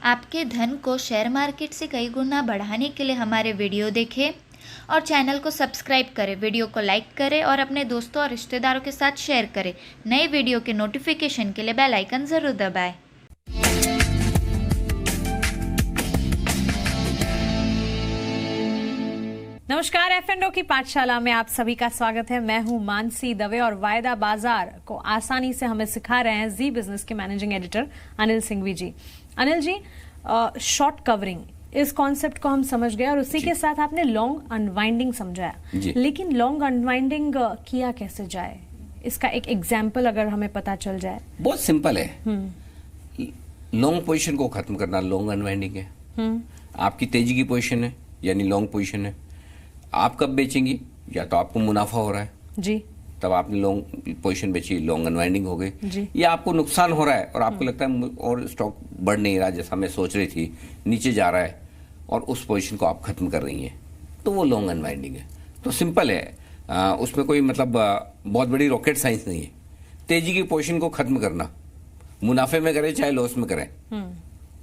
आपके धन को शेयर मार्केट से कई गुना बढ़ाने के लिए हमारे वीडियो देखें और चैनल को सब्सक्राइब करें, वीडियो को लाइक करें और अपने दोस्तों और रिश्तेदारों के साथ शेयर करें। नए वीडियो के नोटिफिकेशन के लिए बेल आइकन ज़रूर दबाएं। नमस्कार, F&O की पाठशाला में आप सभी का स्वागत है। मैं हूं मानसी दवे और वायदा बाजार को आसानी से हमें सिखा रहे हैं जी बिजनेस के मैनेजिंग एडिटर अनिल सिंघवी जी। अनिल जी, शॉर्ट कवरिंग इस कॉन्सेप्ट को हम समझ गए और उसी के साथ आपने लॉन्ग अनवाइंडिंग समझाया, लेकिन लॉन्ग अनवाइंडिंग किया कैसे जाए, इसका एक एग्जाम्पल अगर हमें पता चल जाए। बहुत सिंपल है। लॉन्ग पोजीशन को खत्म करना लॉन्ग अनवाइंडिंग है। आपकी तेजी की पोजीशन है यानी लॉन्ग पोजीशन है। आप कब बेचेंगी? या तो आपको मुनाफा हो रहा है जी, तब आपने लॉन्ग पोजीशन बेची, लॉन्ग अनवाइंडिंग हो गई। या आपको नुकसान हो रहा है और आपको लगता है और स्टॉक बढ़ नहीं रहा जैसा मैं सोच रही थी, नीचे जा रहा है और उस पोजीशन को आप खत्म कर रही हैं, तो वो लॉन्ग अनवाइंडिंग है। तो सिंपल है, उसमें कोई मतलब बहुत बड़ी रॉकेट साइंस नहीं है। तेजी की पोजीशन को खत्म करना, मुनाफे में करें चाहे लॉस में करें,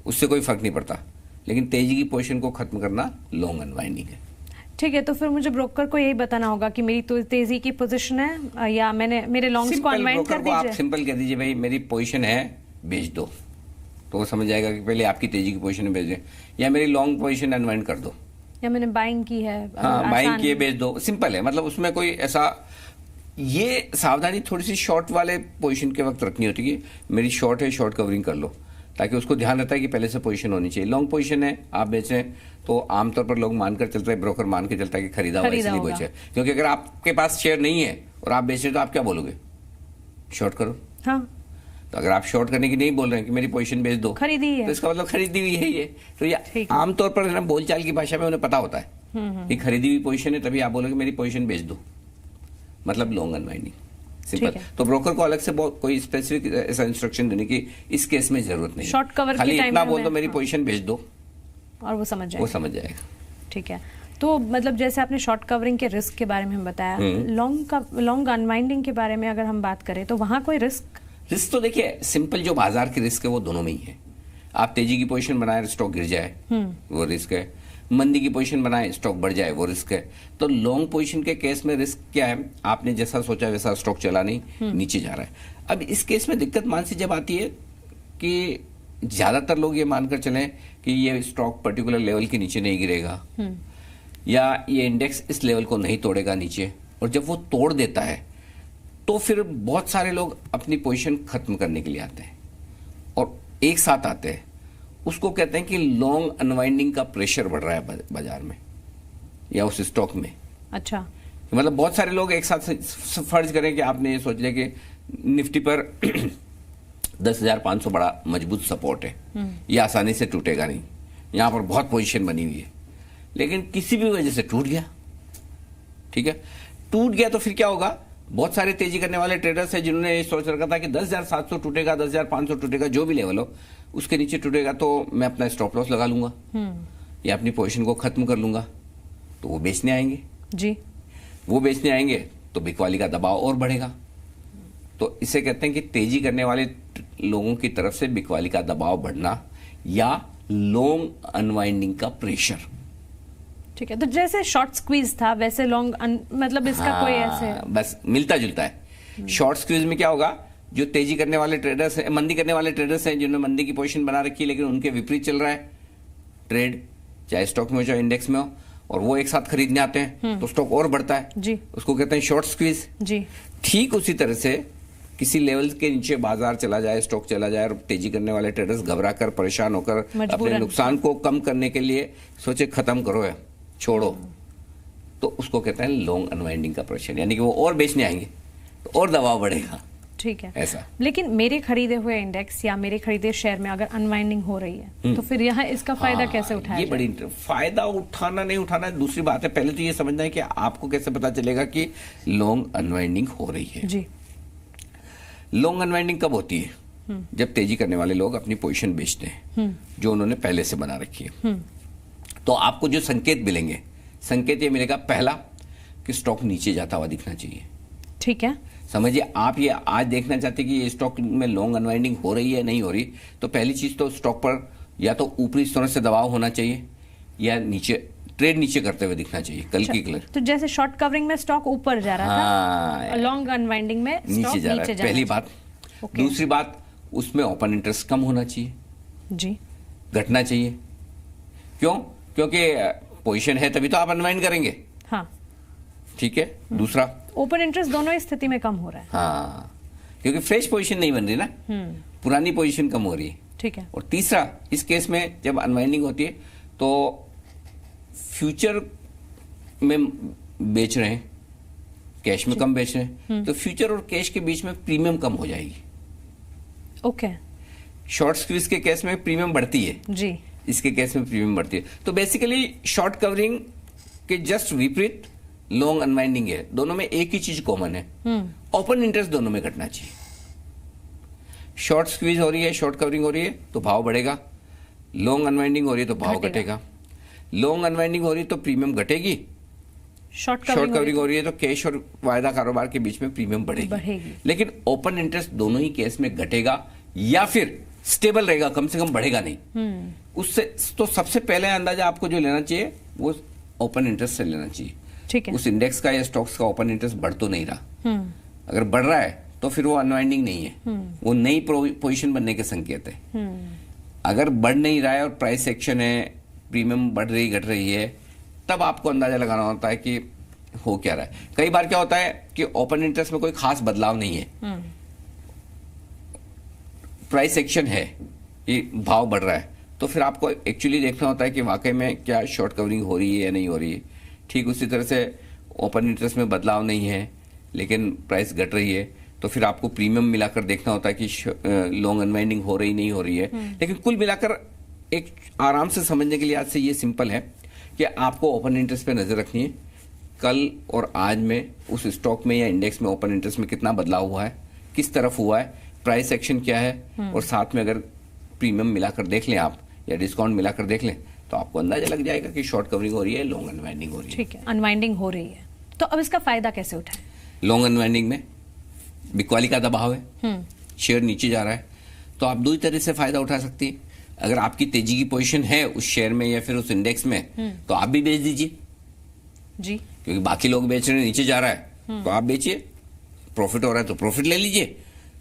उससे कोई फर्क नहीं पड़ता, लेकिन तेजी की पोजीशन को खत्म करना लॉन्ग अनवाइंडिंग है। ठीक है, तो फिर मुझे ब्रोकर को यही बताना होगा कि मेरी तो तेजी की पोजीशन है या मेरे लॉन्ग्स को अनवाइंड कर दीजिए। आप सिंपल कह दीजिए भाई मेरी पोजीशन है, बेच दो, तो वो समझ जाएगा कि पहले आपकी तेजी की पोजीशन में बेच दे, या मेरी लॉन्ग पोजीशन अनवाइंड कर दो, या मैंने बाइंग की है, हाँ बाइंग की है, बेच दो। सिंपल है, मतलब उसमें कोई ऐसा, ये सावधानी थोड़ी सी शॉर्ट वाले पोजीशन के वक्त रखनी होती है कि मेरी शॉर्ट है, शॉर्ट कवरिंग कर लो, ताकि उसको ध्यान रहता है कि पहले से पोजीशन होनी चाहिए। लॉन्ग पोजीशन है, आप बेचें तो आमतौर पर लोग मानकर चलते हैं, ब्रोकर मान के चलता है कि खरीदा हुआ इसलिए बेचे, क्योंकि अगर आपके पास शेयर नहीं है और आप बेच रहे तो आप क्या बोलोगे? शॉर्ट करो। हाँ। तो अगर आप शॉर्ट करने की नहीं बोल रहे हैं कि मेरी पोजीशन बेच दो, खरीदी है, तो इसका मतलब खरीदी हुई है ये। तो ये आमतौर पर ना बोलचाल की भाषा में उन्हें पता होता है कि खरीदी हुई पोजीशन है, तभी आप बोलोगे मेरी पोजीशन बेच दो, मतलब लॉन्ग अनवाइंडिंग। सिंपल। तो ब्रोकर को अलग से कोई स्पेसिफिक ऐसा इंस्ट्रक्शन देने की इस केस में जरूरत नहीं। शॉर्ट कवर खाली इतना बोल दो मेरी पोजीशन बेच दो और वो समझ जाएगा। वो समझ जाएगा। ठीक है, तो मतलब जैसे आपने शॉर्ट कवरिंग के रिस्क के बारे में हम बताया, लॉन्ग अनवाइंडिंग के बारे में अगर हम बात करें तो वहां कोई रिस्क तो देखिए, सिंपल जो बाजार के रिस्क है वो दोनों में ही है। आप तेजी की पोजीशन बनाए, स्टॉक गिर जाए, वो रिस्क है। मंदी की पोजीशन बनाए, स्टॉक बढ़ जाए, वो रिस्क है। तो लॉन्ग पोजीशन के केस में रिस्क क्या है? आपने जैसा सोचा वैसा स्टॉक चला नहीं, नीचे जा रहा है। अब इस केस में दिक्कत मानसी जब आती है कि ज्यादातर लोग ये मानकर चलें कि ये स्टॉक पर्टिकुलर लेवल के नीचे नहीं गिरेगा, या ये इंडेक्स इस लेवल को नहीं तोड़ेगा नीचे, और जब वो तोड़ देता है तो फिर बहुत सारे लोग अपनी पोजीशन खत्म करने के लिए आते हैं और एक साथ आते हैं। उसको कहते हैं कि लॉन्ग अनवाइंडिंग का प्रेशर बढ़ रहा है बाजार में या उस स्टॉक में। अच्छा, मतलब बहुत सारे लोग एक साथ फर्ज करें कि आपने ये सोच लिया कि निफ्टी पर 10,500 बड़ा मजबूत सपोर्ट है, ये आसानी से टूटेगा नहीं, यहां पर बहुत पोजीशन बनी हुई है, लेकिन किसी भी वजह से टूट गया। ठीक है, टूट गया तो फिर क्या होगा? बहुत सारे तेजी करने वाले ट्रेडर्स हैं जिन्होंने ये सोच रखा था कि 10,700 टूटेगा, 10,500 टूटेगा, जो भी लेवल हो उसके नीचे टूटेगा तो मैं अपना स्टॉप लॉस लगा लूंगा या अपनी पोजीशन को खत्म कर लूंगा। तो वो बेचने आएंगे जी, वो बेचने आएंगे तो बिकवाली का दबाव और बढ़ेगा। तो इसे कहते हैं कि तेजी करने वाले लोगों की तरफ से बिकवाली का दबाव बढ़ना या लॉन्ग अनवाइंडिंग का प्रेशर। ठीक है, तो जैसे शॉर्ट स्क्वीज था वैसे लॉन्ग मतलब इसका कोई ऐसे बस मिलता जुलता है। शॉर्ट स्क्वीज में क्या होगा? जो तेजी करने वाले ट्रेडर्स हैं, मंदी करने वाले ट्रेडर्स हैं, जिन्होंने मंदी की पोजीशन बना रखी है लेकिन उनके विपरीत चल रहा है ट्रेड, चाहे स्टॉक में हो चाहे इंडेक्स में हो, और वो एक साथ खरीदने आते हैं तो स्टॉक और बढ़ता है जी, उसको कहते हैं शॉर्ट स्क्वीज जी। ठीक उसी तरह से किसी लेवल के नीचे बाजार चला जाए, स्टॉक चला जाए और तेजी करने वाले ट्रेडर्स घबरा कर, परेशान होकर अपने नुकसान को कम करने के लिए सोचे खत्म करो या छोड़ो, तो उसको कहते हैं लॉन्ग अनवाइंडिंग का प्रेशर, यानी कि वो और बेचने आएंगे तो और दबाव बढ़ेगा। ठीक है, ऐसा। लेकिन मेरे खरीदे हुए इंडेक्स या मेरे खरीदे शेयर में अगर अनवाइंडिंग हो रही है तो फिर यहाँ इसका फायदा कैसे उठाया? ये बड़ी फायदा उठाना नहीं उठाना दूसरी बात है, पहले तो ये समझना है कि आपको कैसे पता चलेगा कि लॉन्ग अनवाइंडिंग हो रही है जी। लॉन्ग अनवाइंडिंग कब होती है? जब तेजी करने वाले लोग अपनी पोजीशन बेचते हैं जो उन्होंने पहले से बना रखी है। तो आपको जो संकेत मिलेंगे, संकेत ये मिलेगा, पहला कि स्टॉक नीचे जाता हुआ दिखना चाहिए। ठीक है, समझिए, आप ये आज देखना चाहते कि ये स्टॉक में लॉन्ग अनवाइंडिंग हो रही है नहीं हो रही, तो पहली चीज तो स्टॉक पर या तो ऊपरी स्तरों से दबाव होना चाहिए या नीचे ट्रेड नीचे करते हुए दिखना चाहिए, कल की कलर। तो जैसे शॉर्ट कवरिंग में स्टॉक ऊपर जा रहा था, लॉन्ग अनवाइंडिंग में नीचे जा रहा है, पहली बात। दूसरी बात, उसमें ओपन इंटरेस्ट कम होना चाहिए जी, घटना चाहिए। क्यों? क्योंकि पोजीशन है तभी तो आप अनवाइंड करेंगे। हाँ ठीक है। दूसरा, ओपन इंटरेस्ट दोनों ही स्थिति में कम हो रहा है। हाँ, क्योंकि फ्रेश पोजीशन नहीं बन रही ना, पुरानी पोजीशन कम हो रही है। ठीक है। और तीसरा, इस केस में जब अनवाइंडिंग होती है तो फ्यूचर में बेच रहे हैं, कैश में कम बेच रहे हैं, तो फ्यूचर और कैश के बीच में प्रीमियम कम हो जाएगी। ओके। शॉर्ट स्क्वीज के केस में प्रीमियम बढ़ती है जी, इसके केस में प्रीमियम बढ़ती है। तो बेसिकली शॉर्ट कवरिंग के जस्ट विपरीत लॉन्ग अनवाइंडिंग है, दोनों में एक ही चीज कॉमन है, ओपन इंटरेस्ट दोनों में घटना चाहिए। शॉर्ट स्क्वीज हो रही है, शॉर्ट कवरिंग हो रही है तो भाव बढ़ेगा, लॉन्ग अनवाइंडिंग हो रही है तो भाव घटेगा। लॉन्ग अनवाइंडिंग हो रही है तो प्रीमियम घटेगी, शॉर्ट कवरिंग हो रही है तो कैश और वायदा कारोबार के बीच में प्रीमियम बढ़ेगी। लेकिन ओपन इंटरेस्ट दोनों ही केस में घटेगा या फिर स्टेबल रहेगा, कम से कम बढ़ेगा नहीं। उससे तो सबसे पहले अंदाजा आपको जो लेना चाहिए वो ओपन इंटरेस्ट से लेना चाहिए। ठीक है। उस इंडेक्स का या स्टॉक्स का ओपन इंटरेस्ट बढ़ तो नहीं रहा, अगर बढ़ रहा है तो फिर वो अनवाइंडिंग नहीं है, वो नई पोजीशन बनने के संकेत है। अगर बढ़ नहीं रहा है और प्राइस एक्शन है, प्रीमियम बढ़ रही घट रही है, तब आपको अंदाजा लगाना होता है कि हो क्या रहा है। कई बार क्या होता है कि ओपन इंटरेस्ट में कोई खास बदलाव नहीं है, प्राइस एक्शन है, ये भाव बढ़ रहा है, तो फिर आपको एक्चुअली देखना होता है कि वाकई में क्या शॉर्ट कवरिंग हो रही है या नहीं हो रही है। ठीक उसी तरह से ओपन इंटरेस्ट में बदलाव नहीं है लेकिन प्राइस घट रही है, तो फिर आपको प्रीमियम मिलाकर देखना होता है कि लॉन्ग अनवाइंडिंग हो रही नहीं हो रही है। लेकिन कुल मिलाकर एक आराम से समझने के लिए आज से ये सिंपल है कि आपको ओपन इंटरेस्ट पे नजर रखनी है, कल और आज में उस स्टॉक में या इंडेक्स में ओपन इंटरेस्ट में कितना बदलाव हुआ है, किस तरफ हुआ है, प्राइस एक्शन क्या है, और साथ में अगर प्रीमियम मिलाकर देख लें आप या डिस्काउंट मिलाकर देख लें तो आपको अंदाजा लग जाएगा कि शॉर्ट कवरिंग हो रही है, लॉन्ग अनवाइंडिंग हो रही है। ठीक है, अनवाइंडिंग हो रही है तो अब इसका फायदा कैसे उठाएं? लॉन्ग अनवाइंडिंग में बिकवाली का दबाव है, शेयर नीचे जा रहा है, तो आप दो ही तरह से फायदा उठा सकती हैं। अगर आपकी तेजी की पोजीशन है उस शेयर में या फिर उस इंडेक्स में तो आप भी बेच दीजिए जी, क्योंकि बाकी लोग बेच रहे हैं, नीचे जा रहा है तो आप बेचिए, प्रॉफिट हो रहा है तो प्रॉफिट ले लीजिए,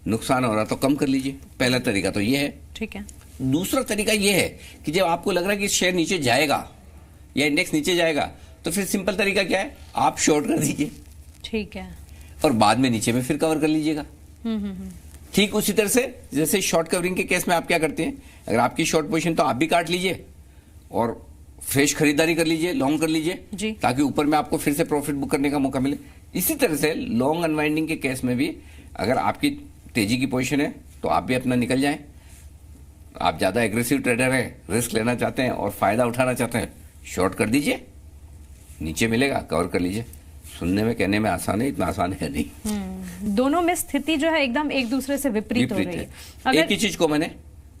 नुकसान हो रहा है तो कम कर लीजिए। पहला तरीका तो ये है। ठीक है। दूसरा तरीका ये है कि जब आपको लग रहा है कि शेयर नीचे जाएगा या इंडेक्स नीचे जाएगा तो फिर सिंपल तरीका क्या है, आप शॉर्ट कर दीजिए। ठीक है। और बाद में नीचे में फिर कवर कर लीजिएगा। ठीक उसी तरह से जैसे शॉर्ट कवरिंग के केस में आप क्या करते हैं, अगर आपकी शॉर्ट पोजीशन तो आप भी काट लीजिए और फ्रेश खरीदारी कर लीजिए, लॉन्ग कर लीजिए, ताकि ऊपर में आपको फिर से प्रॉफिट बुक करने का मौका मिले। इसी तरह से लॉन्ग अनवाइंडिंग के केस में भी अगर आपकी तेजी की पोजीशन है तो आप भी अपना निकल जाएं। आप ज्यादा एग्रेसिव ट्रेडर हैं, रिस्क लेना चाहते हैं और फायदा उठाना चाहते हैं, शॉर्ट कर दीजिए, नीचे मिलेगा कवर कर लीजिए। सुनने में कहने में आसान है, इतना आसान है नहीं। दोनों में स्थिति जो है एकदम एक दूसरे से विपरीत हो रही है। एक ही चीज को मैंने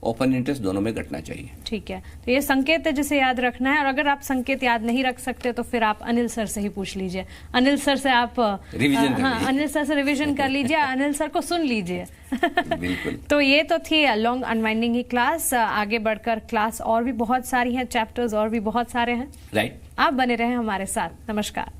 ओपन इंटरेस्ट दोनों में घटना चाहिए। ठीक है, तो ये संकेत है जिसे याद रखना है। और अगर आप संकेत याद नहीं रख सकते तो फिर आप अनिल सर से ही पूछ लीजिए, अनिल सर से आप रिवीजन अनिल सर से रिवीजन कर लीजिए, अनिल सर को सुन लीजिए। बिल्कुल। तो ये तो थी लॉन्ग अनवाइंडिंग की क्लास। आगे बढ़कर क्लास और भी बहुत सारी हैं, चैप्टर्स और भी बहुत सारे हैं। राइट। आप बने रहे हमारे साथ। नमस्कार।